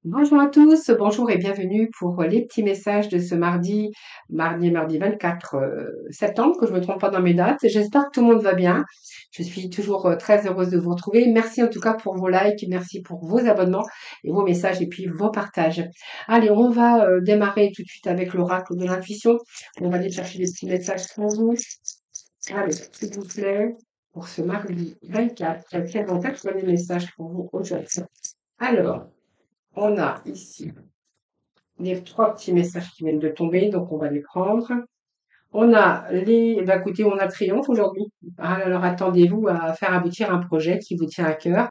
Bonjour à tous, bonjour et bienvenue pour les petits messages de ce mardi 24 septembre, que je ne me trompe pas dans mes dates. J'espère que tout le monde va bien. Je suis toujours très heureuse de vous retrouver. Merci en tout cas pour vos likes, merci pour vos abonnements et vos messages et puis vos partages. Allez, on va démarrer tout de suite avec l'oracle de l'intuition. On va aller chercher des petits messages pour vous. Allez, s'il vous plaît, pour ce mardi 24, quels vont être les messages pour vous aujourd'hui? Alors, on a ici les trois petits messages qui viennent de tomber, donc on va les prendre. On a d'un côté, on a triomphe aujourd'hui. Alors attendez-vous à faire aboutir un projet qui vous tient à cœur.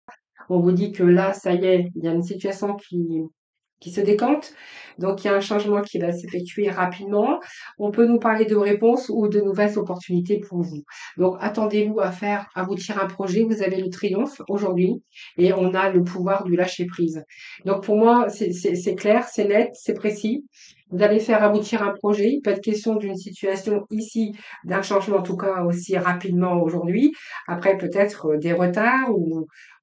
On vous dit que là, ça y est, il y a une situation qui se décante. Donc, il y a un changement qui va s'effectuer rapidement. On peut nous parler de réponses ou de nouvelles opportunités pour vous. Donc, attendez-vous à faire aboutir un projet. Vous avez le triomphe aujourd'hui et on a le pouvoir du lâcher prise. Donc, pour moi, c'est clair, c'est net, c'est précis. Vous allez faire aboutir un projet. Il peut être question d'une situation ici, d'un changement en tout cas aussi rapidement aujourd'hui. Après, peut-être des retards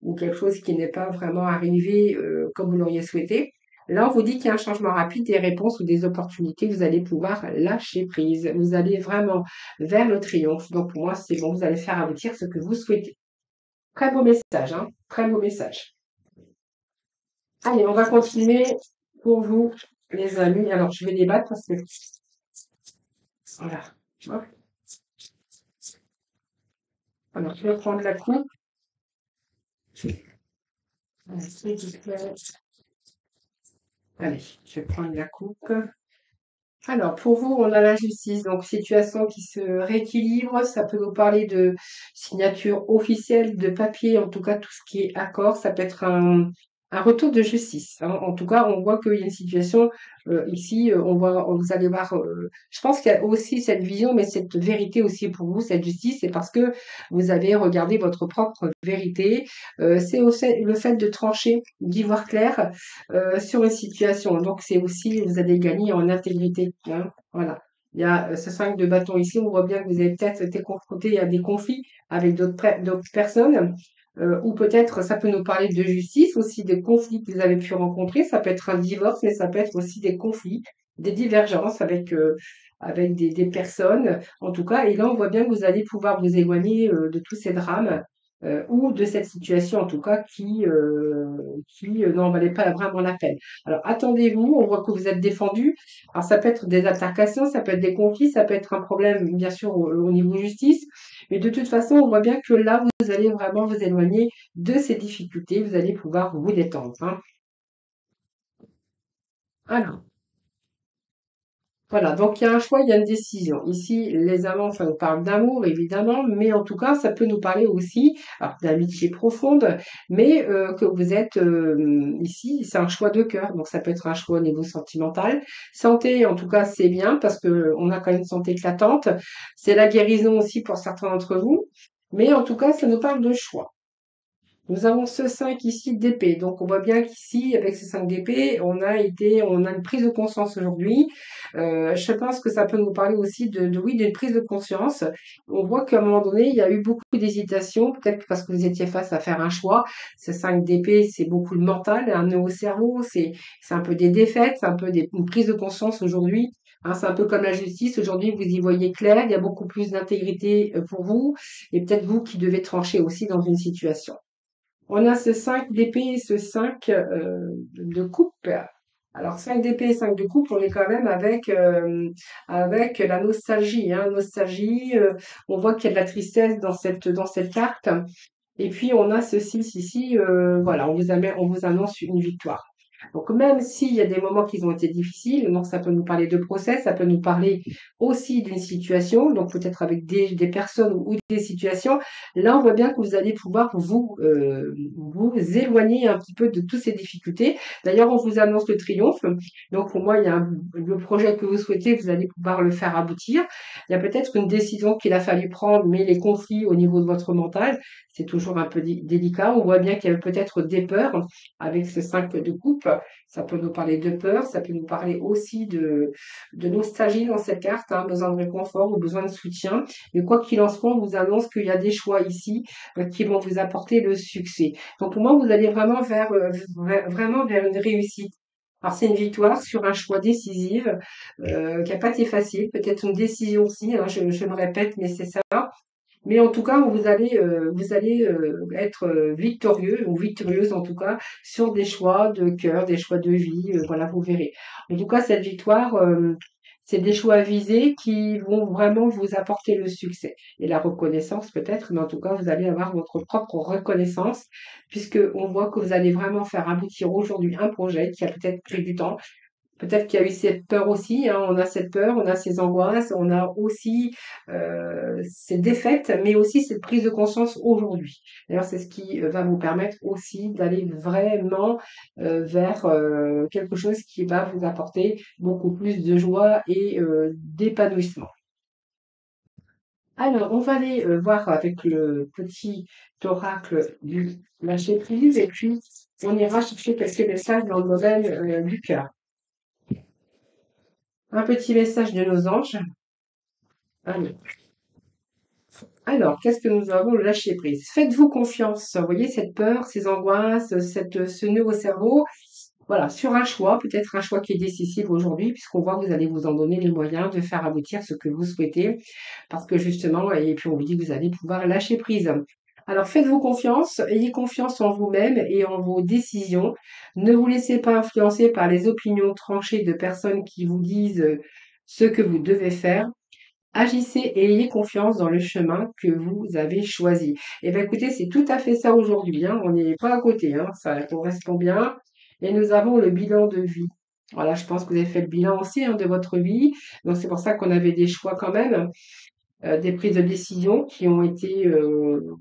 ou quelque chose qui n'est pas vraiment arrivé comme vous l'auriez souhaité. Là, on vous dit qu'il y a un changement rapide des réponses ou des opportunités. Vous allez pouvoir lâcher prise. Vous allez vraiment vers le triomphe. Donc, pour moi, c'est bon. Vous allez faire aboutir ce que vous souhaitez. Très beau message, hein? Très beau message. Allez, on va continuer pour vous, les amis. Alors, je vais les battre parce que, voilà. Hop. Alors, je vais prendre la coupe. S'il vous plaît. Allez, je vais prendre la coupe. Alors, pour vous, on a la justice, donc situation qui se rééquilibre. Ça peut nous parler de signature officielle, de papier, en tout cas tout ce qui est accord. Ça peut être un retour de justice, hein. En tout cas, on voit qu'il y a une situation ici. Vous allez voir. Je pense qu'il y a aussi cette vision, mais cette vérité aussi pour vous, cette justice, c'est parce que vous avez regardé votre propre vérité. C'est aussi le fait de trancher, d'y voir clair sur une situation. Donc, c'est aussi, vous allez gagner en intégrité, hein. Voilà. Il y a ce 5 de bâton ici. On voit bien que vous avez peut-être été confronté à des conflits avec d'autres personnes. Ou peut-être, ça peut nous parler de justice, aussi des conflits que vous avez pu rencontrer. Ça peut être un divorce, mais ça peut être aussi des conflits, des divergences avec des personnes, en tout cas. Et là, on voit bien que vous allez pouvoir vous éloigner de tous ces drames ou de cette situation en tout cas qui n'en valait pas vraiment la peine. Alors attendez-vous, on voit que vous êtes défendu. Alors ça peut être des altercations, ça peut être des conflits, ça peut être un problème bien sûr au niveau justice, mais de toute façon on voit bien que là vous allez vraiment vous éloigner de ces difficultés, vous allez pouvoir vous détendre, hein. Alors, voilà, donc il y a un choix, il y a une décision. Ici, les amants, ça nous parle d'amour, évidemment, mais en tout cas, ça peut nous parler aussi alors, d'amitié profonde, mais que vous êtes ici, c'est un choix de cœur, donc ça peut être un choix au niveau sentimental. Santé, en tout cas, c'est bien parce que on a quand même une santé éclatante. C'est la guérison aussi pour certains d'entre vous, mais en tout cas, ça nous parle de choix. Nous avons ce 5 ici d'épée. Donc, on voit bien qu'ici, avec ce 5 d'épée, on a une prise de conscience aujourd'hui. Je pense que ça peut nous parler aussi oui, d'une prise de conscience. On voit qu'à un moment donné, il y a eu beaucoup d'hésitation, peut-être parce que vous étiez face à faire un choix. Ce 5 d'épée, c'est beaucoup le mental, un nœud au cerveau, c'est un peu des défaites, c'est un peu une prise de conscience aujourd'hui. Hein, c'est un peu comme la justice. Aujourd'hui, vous y voyez clair, il y a beaucoup plus d'intégrité pour vous, et peut-être vous qui devez trancher aussi dans une situation. On a ce 5 d'épée et ce 5 de coupe. Alors 5 d'épée et 5 de coupe, on est quand même avec la nostalgie, hein. Nostalgie, on voit qu'il y a de la tristesse dans cette carte. Et puis on a ce 6 ici, voilà, on vous annonce une victoire. Donc même s'il y a des moments qui ont été difficiles, donc ça peut nous parler de process, ça peut nous parler aussi d'une situation, donc peut-être avec des personnes ou des situations. Là, on voit bien que vous allez pouvoir vous éloigner un petit peu de toutes ces difficultés. D'ailleurs, on vous annonce le triomphe. Donc pour moi, il y a le projet que vous souhaitez, vous allez pouvoir le faire aboutir. Il y a peut-être une décision qu'il a fallu prendre, mais les conflits au niveau de votre mental, c'est toujours un peu délicat. On voit bien qu'il y a peut-être des peurs avec ce 5 de coupe. Ça peut nous parler de peur, ça peut nous parler aussi de nostalgie dans cette carte, hein, besoin de réconfort ou besoin de soutien. Mais quoi qu'il en soit, on vous annonce qu'il y a des choix ici qui vont vous apporter le succès. Donc pour moi, vous allez vraiment vraiment vers une réussite. Alors c'est une victoire sur un choix décisif qui n'a pas été facile, peut-être une décision aussi, hein, je me répète, mais c'est ça. Mais en tout cas, vous allez être victorieux ou victorieuse en tout cas sur des choix de cœur, des choix de vie. Voilà, vous verrez. En tout cas, cette victoire, c'est des choix visés qui vont vraiment vous apporter le succès et la reconnaissance peut-être, mais en tout cas, vous allez avoir votre propre reconnaissance puisque on voit que vous allez vraiment faire aboutir aujourd'hui un projet qui a peut-être pris du temps. Peut-être qu'il y a eu cette peur aussi, hein, on a cette peur, on a ces angoisses, on a aussi ces défaites, mais aussi cette prise de conscience aujourd'hui. D'ailleurs, c'est ce qui va vous permettre aussi d'aller vraiment vers quelque chose qui va vous apporter beaucoup plus de joie et d'épanouissement. Alors, on va aller voir avec le petit oracle du lâcher prise et puis on ira chercher quelques messages dans le domaine du cœur. Un petit message de nos anges. Allez. Alors, qu'est-ce que nous avons? Le lâcher prise. Faites-vous confiance. Vous voyez cette peur, ces angoisses, ce nœud au cerveau. Voilà, sur un choix, peut-être un choix qui est décisif aujourd'hui, puisqu'on voit que vous allez vous en donner les moyens de faire aboutir ce que vous souhaitez, parce que justement, et puis on vous dit que vous allez pouvoir lâcher prise. Alors, faites-vous confiance, ayez confiance en vous-même et en vos décisions. Ne vous laissez pas influencer par les opinions tranchées de personnes qui vous disent ce que vous devez faire. Agissez et ayez confiance dans le chemin que vous avez choisi. Eh bien, écoutez, c'est tout à fait ça aujourd'hui, hein. On n'est pas à côté, hein. Ça correspond bien. Et nous avons le bilan de vie. Voilà, je pense que vous avez fait le bilan aussi, hein, de votre vie. Donc, c'est pour ça qu'on avait des choix quand même des prises de décision qui ont été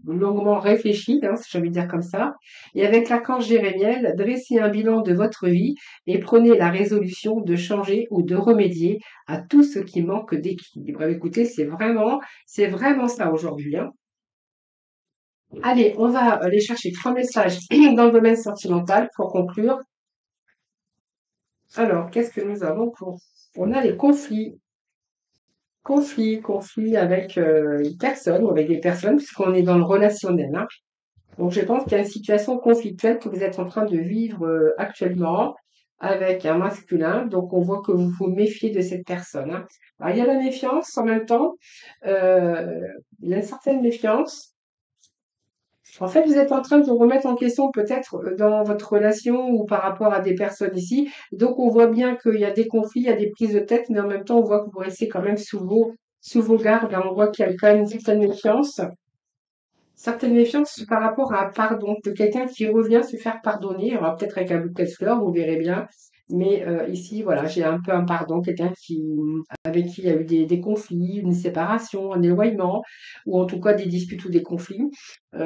longuement réfléchies, hein, si j'ai envie de dire comme ça. Et avec l'archange Jérémiel, dressez un bilan de votre vie et prenez la résolution de changer ou de remédier à tout ce qui manque d'équilibre. Écoutez, c'est vraiment ça aujourd'hui, hein. Allez, on va aller chercher 3 messages dans le domaine sentimental pour conclure. Alors, qu'est-ce que nous avons pour... On a les conflits. Conflit avec une personne ou avec des personnes, puisqu'on est dans le relationnel, hein. Donc, je pense qu'il y a une situation conflictuelle que vous êtes en train de vivre actuellement avec un masculin. Donc, on voit que vous vous méfiez de cette personne, hein. Alors, il y a la méfiance en même temps. euh, il y a une certaine méfiance. En fait, vous êtes en train de vous remettre en question peut-être dans votre relation ou par rapport à des personnes ici. Donc, on voit bien qu'il y a des conflits, il y a des prises de tête, mais en même temps, on voit que vous restez quand même sous vos gardes, hein. On voit qu'il y a quand même une certaine méfiance. Certaine méfiance par rapport à un pardon, de quelqu'un qui revient se faire pardonner. Alors, peut-être avec un bouquet de fleurs, vous verrez bien. Mais ici, voilà, j'ai un peu un pardon, quelqu'un avec qui il y a eu des conflits, une séparation, un éloignement, ou en tout cas des disputes ou des conflits.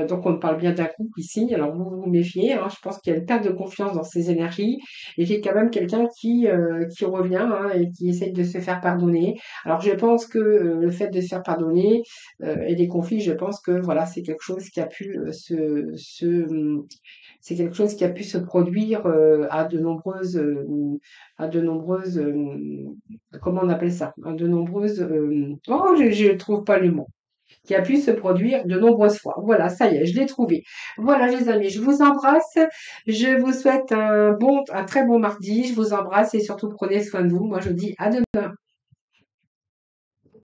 Donc on parle bien d'un couple ici. Alors vous vous méfiez, hein, je pense qu'il y a une perte de confiance dans ces énergies. Et j'ai quand même quelqu'un qui revient, hein, et qui essaye de se faire pardonner. Alors je pense que le fait de se faire pardonner et des conflits, je pense que voilà, c'est quelque chose qui a pu c'est quelque chose qui a pu se produire à de nombreuses, comment on appelle ça? À de nombreuses, oh, je trouve pas le mot. Qui a pu se produire de nombreuses fois. Voilà, ça y est, je l'ai trouvé. Voilà, les amis, je vous embrasse. Je vous souhaite un très bon mardi. Je vous embrasse et surtout prenez soin de vous. Moi, je vous dis à demain.